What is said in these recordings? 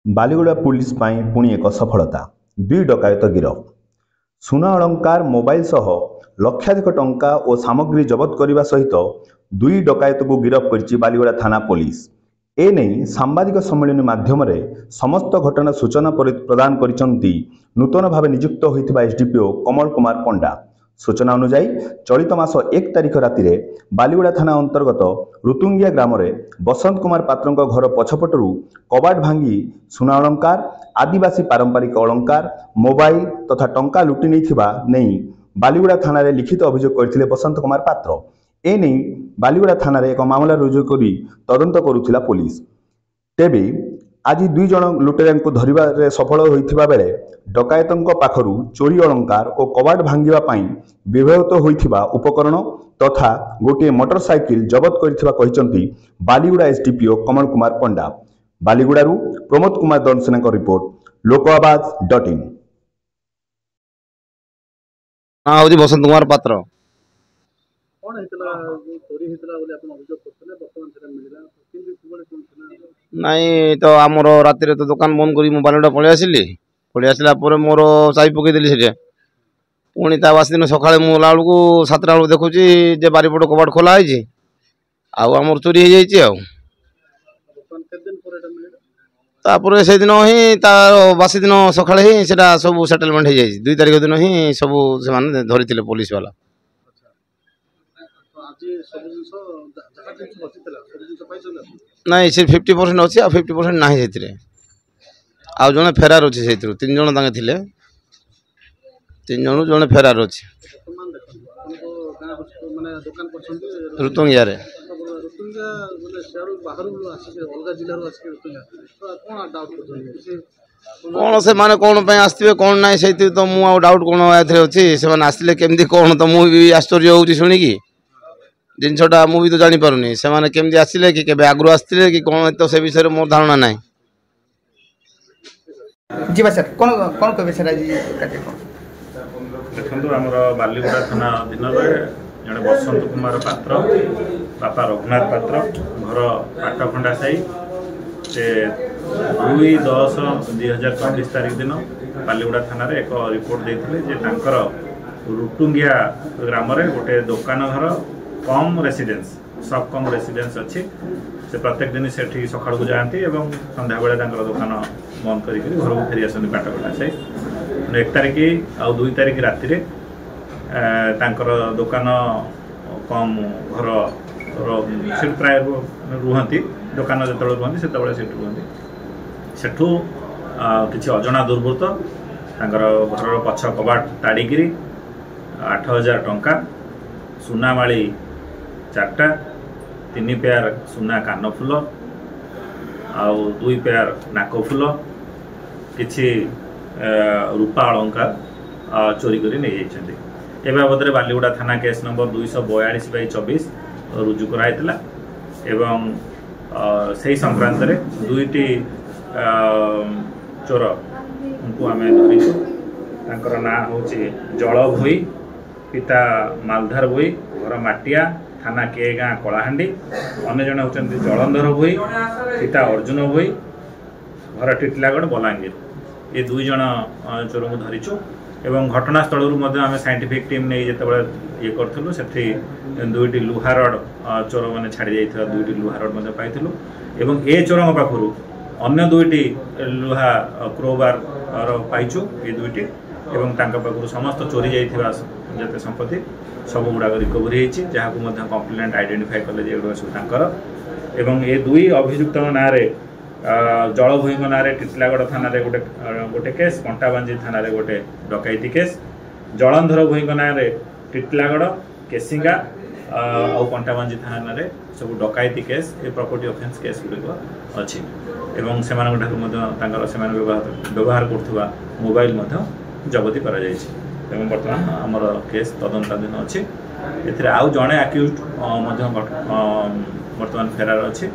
Baliguda police पाई पुणी एक सफलता दुई डकायत गिरफ सुना अलंकार मोबाइल सह लक्षाधिक टंका और सामग्री जबत करने सहित दुई डकायत को गिरफ कर बालीगुड़ा थाना पुलिस एने सांबादिक सम्मेलन माध्यम समस्त घटना सूचना प्रदान कर नूतन भाव नियुक्त होता एसडीपीओ कमल कुमार पंडा सूचना अनुजाई चलित मास 1 तारिख राति बालीगुड़ा थाना अंतर्गत रुतुंगिया ग्राम बसंत कुमार पात्र घर पछपटू कबाट भांगी सुना अलंकार आदिवासी पारंपरिक अलंकार मोबाइल तथा टंका लुटि नहीं बालीगुड़ा थाना लिखित अभियोग करथिले बसंत कुमार पात्र एने बालीगुड़ा थाना एक मामला रुजु करी तदंत करुथिला पुलिस। तेबे आज दुई जन लुटेरा को धरिबारे सफल होइथिबा बेले डकायतों पाखरु चोरी अलंकार और कबाट भांगिबा पई व्यवहृत होइथिबा उपकरण तथा गोटे मोटरसाइकिल जबत करिथिबा कहिसंती बालीगुड़ा एसडीपीओ कमल कुमार पंडा। बालीगुड़ारू प्रमोद कुमार दनसेना रिपोर्ट लोकआवाज.in। हाँ हूँ बसंत कुमार पात्र। नाई तो आमर राति तो दुकान बंद कर बालीगुड़ा पलि आसला मोर चाबी पकईदेली से पुणी बासी दिन सका मुला बेलू 7टा बेलू देखुची बारीपट कबाट खोला आमर चोरी हो जापर से दिन ही बासी दिन सका ही सब सेटलमेंट हो जाए 2 तारिख दिन ही सब से धरी पुलिस वाला। नहीं से 50% अच्छी 50% ना से आउ जड़े फेरार अच्छे से 3 जन थे 3 जन जड़े फेरार अच्छे रुतुंगिया कौन से माने कौन आसवे कौन ना से तो मुझे डाउट कौन अच्छी से आसले केमती कौन तो मुझे आश्चर्य हो शुणिकी जिनसटा मुझे तो जानीपारूनी से केमती आसिले कि आगु आसते कि कौन तो से विषय मोर धारणा ना। जी सर कौन कौन कहे सर आज देखो आम बालीगुड़ा थाना अधीन जड़े बसंत कुमार पात्र बापा रघुनाथ पात्र घर पाटखंडा साई से 2/10/2024 तारिख दिन बालीगुड़ा थाना एक रिपोर्ट देते रुटुंगिया ग्राम गोटे दुकान घर कम रेसिडेंस सब कम रेसिडेंस अच्छी से प्रत्येक दिन से सका जाती और संध्या बेले दुकान बंद कर घर को फेरी आसती पाटखंडा साई 1 तारिख आउ 2 तारिख राति दुकान कम घर से प्राय रुहती दुकान जो रुहती से रुहती सेठू किसी अजना दुर्बृत्त घर पछ कबाट ताड़िकी 8,000 टंका सुना माली 4टा 3 पेयर सुना कानफुल आउ 2 पेयर नाकफुल किछि रूपा अलंकार चोरी करी नहीं जाइछन्ति। ए बाबद बालीगुड़ा थाना केस नंबर 242/24 रुजु कराइतला एवं से संक्रांत रे 2टी चोर उनको आमे धरिछु। तांकर ना होची जल भोई पिता मालधार भोई घर माटिया थाना के गाँ कलाहांडी अन्य जन होचंती जलंधर भोई पिता अर्जुन भोई घर टिटलागढ़ बलांगीर ये 2 जन चोर को धरिछु एवं घटनास्थल आम साइंटिफिक टीम नहीं जो ये करूँ से 2टी लुहा रड चोर मैंने छाड़ी जाता 2टी लुहा रड पाइलु एवं ए चोरों पाखु अन्य 2टी लुहा क्रोबार पाइचु ये 2टी एवं पाखु समस्त चोरी जाइथिबा जते संपत्ति सब गुड़ाक रिकवरी जहाँ कंप्लेनेंट आइडेंटिफाई कले सब एवं ये 2 अभियुक्त ना जल भोई ना टिटलागढ़ थाना गोटे गोटे केस कंटाबांजी थाना गोटे डकैती केस जलंधर भोई ना टिटलागढ़ केसिंगा आउ कंटाबांजी थाना सब डकैती केस ये प्रॉपर्टी ऑफेंस केस गुड़िक अच्छी एवं से व्यवहार करुवा मोबाइल जबती कर बर्तमान आमर केस तदंताधीन अच्छी ए आउ जड़े आक्यूज बर्तमान फेरार अच्छी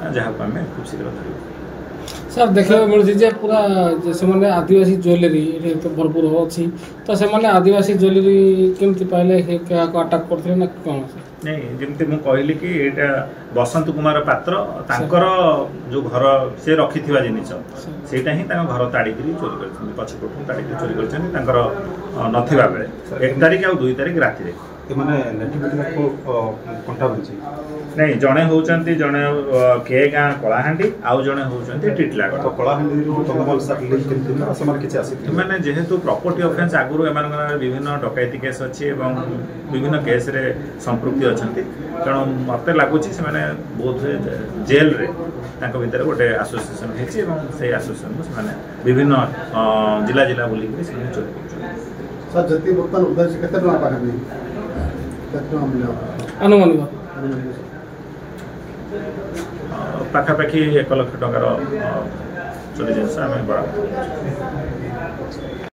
जहाँ को आम खूब शीघ्र धरु। सर देखा मिलूँ पूरा से आदिवासी ज्वेलरी ये तो भरपूर अच्छी तो से आदिवासी ज्वेलरी केमती पाइले अटाक करते ना कौन नहीं जमती मु कहली कि एटा बसंत कुमार पात्र तांकर जो घर से रखी जिनिस सेटा ही घर ताड़िकी चोरी कर पछपटू ताड़िकी चोरी कर नथिबा बेले 1 तारिख आ 2 तारिख राति नहीं जड़े होती जड़े के गाँ कलाहांडी आउ जड़े होती टिटलागढ़ मैंने जेहेतु प्रॉपर्टी ऑफेंस आगुरी एम विभिन्न डकैती केस अच्छी विभिन्न केस रे संपृक्ति अच्छा तेणु मत लगुच से बहुत जेल रे भितर गोटे आसोसिएसन होती आसोसिएसन को विभिन्न जिला जिला बुलिक चोरी अनुमान पाखापाखि 1 लाख टंकार चोरी जिनस आम बराबर